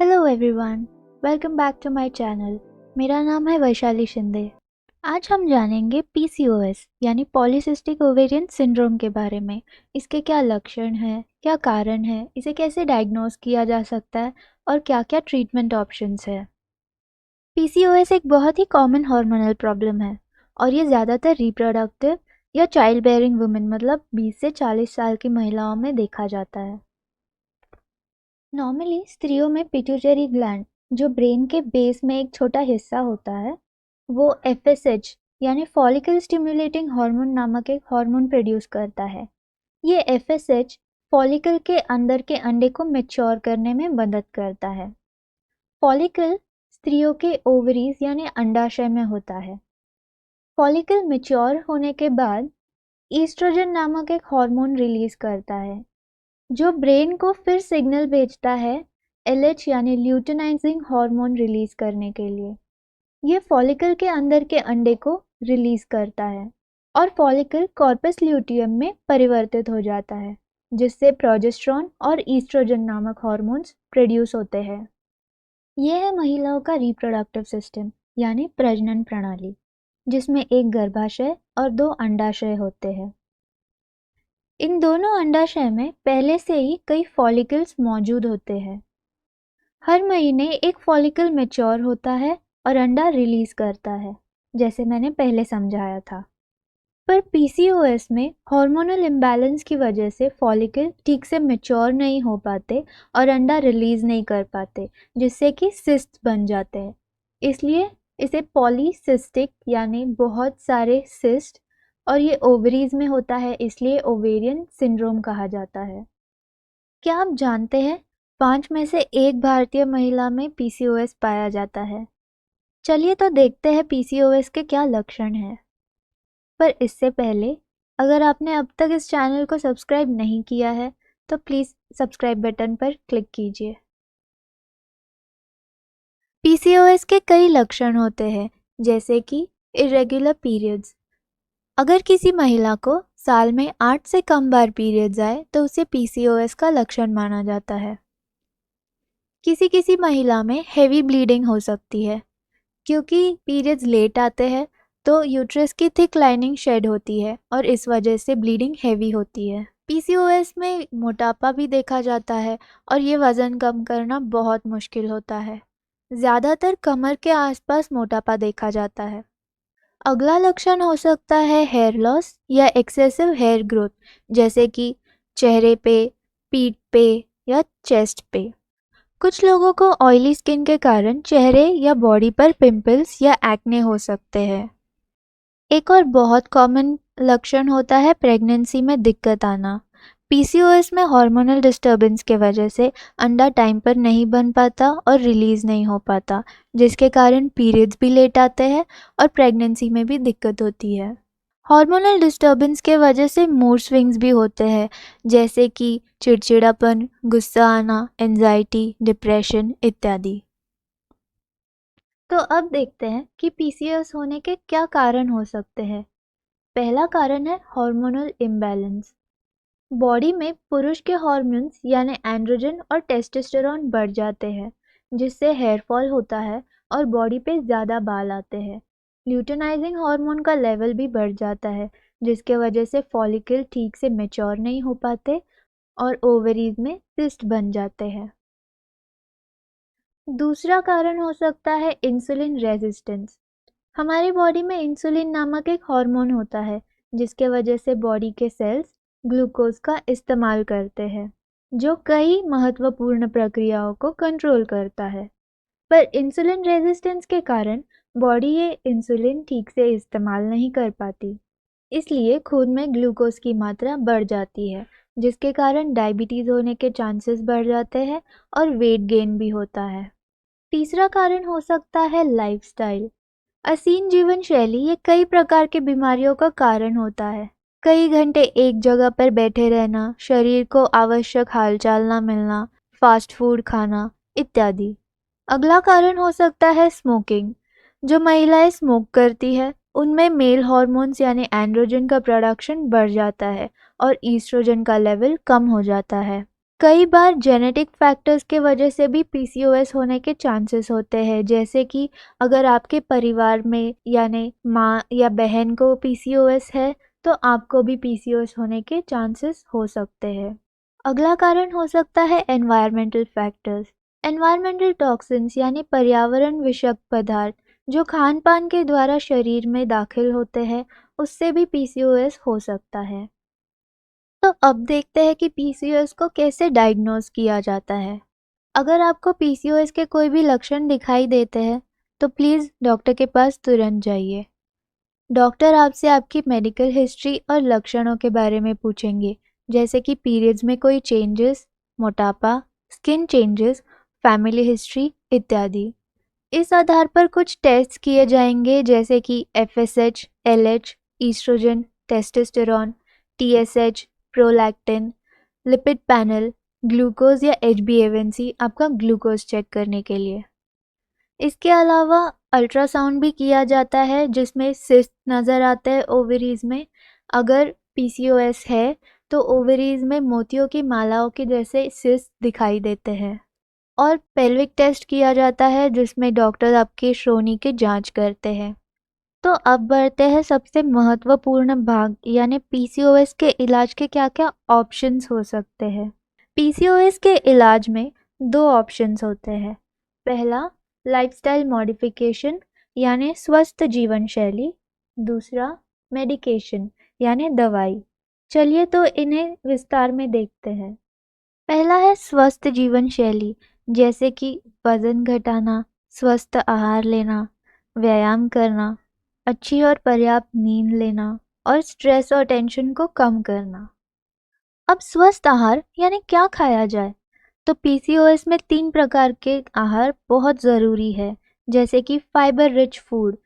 Hello everyone, welcome back to my channel. मेरा नाम है वैशाली शिंदे। आज हम जानेंगे पीसीओएस यानी पॉलीसिस्टिक ओवेरियन सिंड्रोम के बारे में। इसके क्या लक्षण हैं, क्या कारण है, इसे कैसे डायग्नोस किया जा सकता है और क्या-क्या ट्रीटमेंट ऑप्शंस है। पीसीओएस एक बहुत ही कॉमन हार्मोनल प्रॉब्लम है और ये ज़्यादातर रिप्रोडक्टिव या चाइल्ड बेयरिंग वुमेन मतलब 20 से 40 साल की महिलाओं में देखा जाता है। नॉर्मली स्त्रियों में पिट्यूटरी ग्लैंड जो ब्रेन के बेस में एक छोटा हिस्सा होता है वो एफएसएच यानी फॉलिकल स्टिमुलेटिंग हार्मोन नामक एक हार्मोन प्रोड्यूस करता है। ये एफएसएच फॉलिकल के अंदर के अंडे को मैच्योर करने में मदद करता है। फॉलिकल स्त्रियों के ओवरीज यानी अंडाशय में होता है। फॉलिकल मैच्योर होने के बाद ईस्ट्रोजन नामक एक हार्मोन रिलीज करता है जो ब्रेन को फिर सिग्नल भेजता है एलएच यानी ल्यूटेनाइजिंग हार्मोन रिलीज करने के लिए। ये फॉलिकल के अंदर के अंडे को रिलीज करता है और फॉलिकल कॉर्पस ल्यूटियम में परिवर्तित हो जाता है जिससे प्रोजेस्टेरॉन और ईस्ट्रोजन नामक हार्मोन्स प्रोड्यूस होते हैं। ये है महिलाओं का रिप्रोडक्टिव सिस्टम यानी प्रजनन प्रणाली, जिसमें एक गर्भाशय और 2 अंडाशय होते हैं। इन दोनों अंडाशय में पहले से ही कई फॉलिकल्स मौजूद होते हैं। हर महीने एक फॉलिकल मैच्योर होता है और अंडा रिलीज करता है, जैसे मैंने पहले समझाया था। पर पीसीओएस में हार्मोनल इम्बैलेंस की वजह से फॉलिकल ठीक से मैच्योर नहीं हो पाते और अंडा रिलीज नहीं कर पाते, जिससे कि सिस्ट बन जाते हैं। इसलिए इसे पॉलीसिस्टिक यानी बहुत सारे सिस्ट और ये ओवरीज में होता है, इसलिए ओवेरियन सिंड्रोम कहा जाता है। क्या आप जानते हैं 5 में से 1 भारतीय महिला में पीसीओएस पाया जाता है। चलिए तो देखते हैं पीसीओएस के क्या लक्षण हैं। पर इससे पहले अगर आपने अब तक इस चैनल को सब्सक्राइब नहीं किया है तो प्लीज़ सब्सक्राइब बटन पर क्लिक कीजिए। पीसीओएस के कई लक्षण होते हैं, जैसे कि इरेगुलर पीरियड्स। अगर किसी महिला को साल में 8 से कम बार पीरियड्स आए तो उसे पीसीओएस का लक्षण माना जाता है। किसी महिला में हेवी ब्लीडिंग हो सकती है क्योंकि पीरियड्स लेट आते हैं तो यूट्रस की थिक लाइनिंग शेड होती है और इस वजह से ब्लीडिंग हेवी होती है। पीसीओएस में मोटापा भी देखा जाता है और ये वज़न कम करना बहुत मुश्किल होता है। ज़्यादातर कमर के आसपास मोटापा देखा जाता है। अगला लक्षण हो सकता है हेयर लॉस या एक्सेसिव हेयर ग्रोथ, जैसे कि चेहरे पे, पीठ पे या चेस्ट पे। कुछ लोगों को ऑयली स्किन के कारण चेहरे या बॉडी पर पिंपल्स या एक्ने हो सकते हैं। एक और बहुत कॉमन लक्षण होता है प्रेगनेंसी में दिक्कत आना। पीसीओएस में हार्मोनल डिस्टर्बेंस के वजह से अंडा टाइम पर नहीं बन पाता और रिलीज नहीं हो पाता, जिसके कारण पीरियड्स भी लेट आते हैं और प्रेगनेंसी में भी दिक्कत होती है। हार्मोनल डिस्टर्बेंस के वजह से मूड स्विंग्स भी होते हैं, जैसे कि चिड़चिड़ापन, गुस्सा आना, एंजाइटी, डिप्रेशन इत्यादि। तो अब देखते हैं कि पीसीओएस होने के क्या कारण हो सकते हैं। पहला कारण है हार्मोनल इम्बैलेंस। बॉडी में पुरुष के हार्मोन्स यानी एंड्रोजन और टेस्टोस्टेरोन बढ़ जाते हैं, जिससे हेयर फॉल होता है और बॉडी पे ज़्यादा बाल आते हैं। ल्यूटेनाइजिंग हार्मोन का लेवल भी बढ़ जाता है, जिसके वजह से फॉलिकल ठीक से मैच्योर नहीं हो पाते और ओवरीज में सिस्ट बन जाते हैं। दूसरा कारण हो सकता है इंसुलिन रेजिस्टेंस। हमारी बॉडी में इंसुलिन नामक एक हार्मोन होता है, जिसके वजह से बॉडी के सेल्स ग्लूकोज का इस्तेमाल करते हैं, जो कई महत्वपूर्ण प्रक्रियाओं को कंट्रोल करता है। पर इंसुलिन रेजिस्टेंस के कारण बॉडी ये इंसुलिन ठीक से इस्तेमाल नहीं कर पाती, इसलिए खून में ग्लूकोज की मात्रा बढ़ जाती है, जिसके कारण डायबिटीज़ होने के चांसेस बढ़ जाते हैं और वेट गेन भी होता है। तीसरा कारण हो सकता है लाइफस्टाइल। असीम जीवन शैली ये कई प्रकार की बीमारियों का कारण होता है। कई घंटे एक जगह पर बैठे रहना, शरीर को आवश्यक हालचाल ना मिलना, फास्ट फूड खाना इत्यादि। अगला कारण हो सकता है स्मोकिंग। जो महिलाएं स्मोक करती है उनमें मेल हार्मोन्स यानी एंड्रोजन का प्रोडक्शन बढ़ जाता है और ईस्ट्रोजन का लेवल कम हो जाता है। कई बार जेनेटिक फैक्टर्स के वजह से भी पीसीओएस होने के चांसेस होते हैं, जैसे कि अगर आपके परिवार में यानी माँ या बहन को पीसीओएस है तो आपको भी पीसीओएस होने के चांसेस हो सकते हैं। अगला कारण हो सकता है एनवायरमेंटल फैक्टर्स। एनवायरमेंटल टॉक्सिन्स यानी पर्यावरण विषाक्त पदार्थ जो खान पान के द्वारा शरीर में दाखिल होते हैं, उससे भी पीसीओएस हो सकता है। तो अब देखते हैं कि पीसीओएस को कैसे डायग्नोज किया जाता है। अगर आपको पीसीओएस के कोई भी लक्षण दिखाई देते हैं तो प्लीज़ डॉक्टर के पास तुरंत जाइए। डॉक्टर आपसे आपकी मेडिकल हिस्ट्री और लक्षणों के बारे में पूछेंगे, जैसे कि पीरियड्स में कोई चेंजेस, मोटापा, स्किन चेंजेस, फैमिली हिस्ट्री इत्यादि। इस आधार पर कुछ टेस्ट किए जाएंगे, जैसे कि FSH, LH, oestrogen, testosterone, TSH, prolactin, lipid panel, glucose या HbA1c आपका ग्लूकोज चेक करने के लिए। इसके अलावा अल्ट्रासाउंड भी किया जाता है, जिसमें सिस्ट नज़र आता है ओवरीज में। अगर पीसीओएस है तो ओवरीज में मोतियों की मालाओं के जैसे सिस्ट दिखाई देते हैं। और पेल्विक टेस्ट किया जाता है, जिसमें डॉक्टर आपकी श्रोणि की जांच करते हैं। तो अब बढ़ते हैं सबसे महत्वपूर्ण भाग, यानी पीसीओएस के इलाज के क्या क्या ऑप्शंस हो सकते हैं। पीसीओएस के इलाज में दो ऑप्शंस होते हैं। पहला, लाइफस्टाइल मॉडिफिकेशन यानी स्वस्थ जीवन शैली। दूसरा, मेडिकेशन यानी दवाई। चलिए तो इन्हें विस्तार में देखते हैं। पहला है स्वस्थ जीवन शैली, जैसे कि वजन घटाना, स्वस्थ आहार लेना, व्यायाम करना, अच्छी और पर्याप्त नींद लेना और स्ट्रेस और टेंशन को कम करना। अब स्वस्थ आहार यानी क्या खाया जाए, तो पीसीओएस में 3 प्रकार के आहार बहुत ज़रूरी है, जैसे कि फाइबर रिच फूड,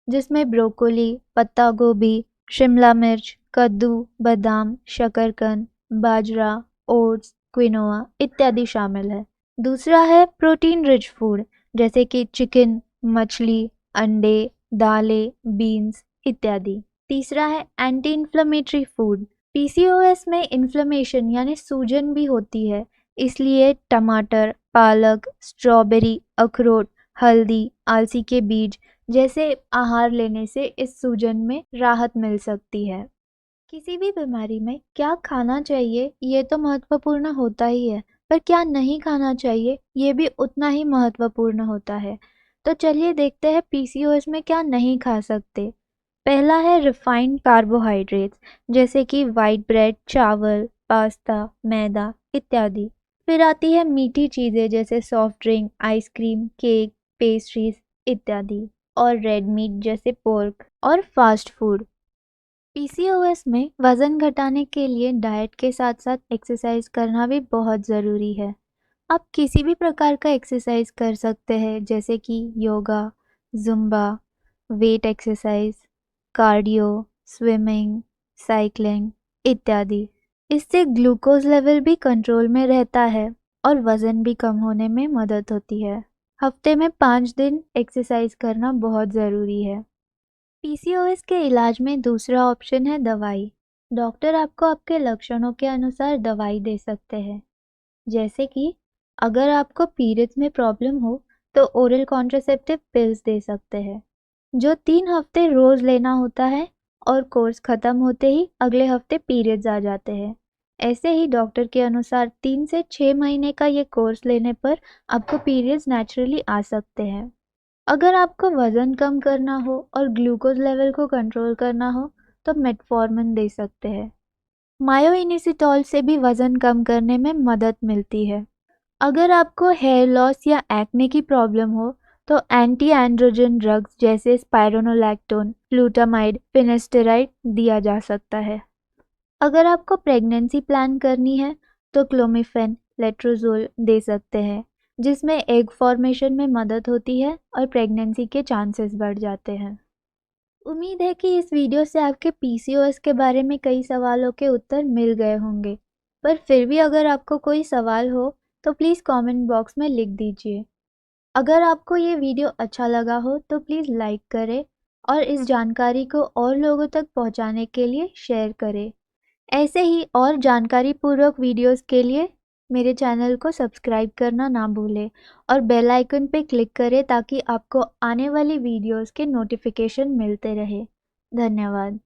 जिसमें ब्रोकोली, पत्ता गोभी, शिमला मिर्च, कद्दू, बादाम, शकरकंद, बाजरा, ओट्स, क्विनोआ इत्यादि शामिल है। दूसरा है प्रोटीन रिच फूड, जैसे कि चिकन, मछली, अंडे, दालें, बीन्स इत्यादि। तीसरा है एंटी इन्फ्लेमेटरी फूड। पीसीओएस में इन्फ्लेमेशन यानी सूजन भी होती है, इसलिए टमाटर, पालक, स्ट्रॉबेरी, अखरोट, हल्दी, अलसी के बीज जैसे आहार लेने से इस सूजन में राहत मिल सकती है। किसी भी बीमारी में क्या खाना चाहिए ये तो महत्वपूर्ण होता ही है, पर क्या नहीं खाना चाहिए ये भी उतना ही महत्वपूर्ण होता है। तो चलिए देखते हैं पीसीओएस में क्या नहीं खा सकते। पहला है रिफाइंड कार्बोहाइड्रेट्स, जैसे कि वाइट ब्रेड, चावल, पास्ता, मैदा इत्यादि। फिर आती है मीठी चीज़ें, जैसे soft drink, ice cream, cake, pastries इत्यादि। और रेड मीट जैसे पोर्क और फास्ट फूड। पीसीओएस में वज़न घटाने के लिए डाइट के साथ साथ एक्सरसाइज करना भी बहुत ज़रूरी है। आप किसी भी प्रकार का एक्सरसाइज कर सकते हैं, जैसे कि yoga, Zumba, weight exercise, cardio, swimming, cycling इत्यादि। इससे ग्लूकोज लेवल भी कंट्रोल में रहता है और वज़न भी कम होने में मदद होती है। हफ्ते में 5 दिन एक्सरसाइज करना बहुत ज़रूरी है। पीसीओएस के इलाज में दूसरा ऑप्शन है दवाई। डॉक्टर आपको आपके लक्षणों के अनुसार दवाई दे सकते हैं, जैसे कि अगर आपको पीरियड्स में प्रॉब्लम हो तो ओरल कॉन्ट्रासेप्टिव पिल्स दे सकते हैं, जो 3 हफ्ते रोज़ लेना होता है और कोर्स ख़त्म होते ही अगले हफ्ते पीरियड्स आ जाते हैं। ऐसे ही डॉक्टर के अनुसार 3 से 6 महीने का ये कोर्स लेने पर आपको पीरियड्स नेचुरली आ सकते हैं। अगर आपको वज़न कम करना हो और ग्लूकोज लेवल को कंट्रोल करना हो तो मेटफॉर्मिन दे सकते हैं। मायोइनिसिटॉल से भी वज़न कम करने में मदद मिलती है। अगर आपको हेयर लॉस या एक्ने की प्रॉब्लम हो तो एंटी एंड्रोजन ड्रग्स जैसे स्पाइरोनोलैक्टोन, फ्लूटामाइड, फिनेस्टेराइड दिया जा सकता है। अगर आपको प्रेगनेंसी प्लान करनी है तो क्लोमिफेन, लेट्रोजोल दे सकते हैं, जिसमें एग फॉर्मेशन में मदद होती है और प्रेगनेंसी के चांसेस बढ़ जाते हैं। उम्मीद है कि इस वीडियो से आपके पीसीओएस के बारे में कई सवालों के उत्तर मिल गए होंगे, पर फिर भी अगर आपको कोई सवाल हो तो प्लीज़ कमेंट बॉक्स में लिख दीजिए। अगर आपको ये वीडियो अच्छा लगा हो तो प्लीज़ लाइक करें और इस जानकारी को और लोगों तक पहुंचाने के लिए शेयर करें। ऐसे ही और जानकारी पूर्वक वीडियोस के लिए मेरे चैनल को सब्सक्राइब करना ना भूलें और बेल आइकन पे क्लिक करें ताकि आपको आने वाली वीडियोस के नोटिफिकेशन मिलते रहे। धन्यवाद।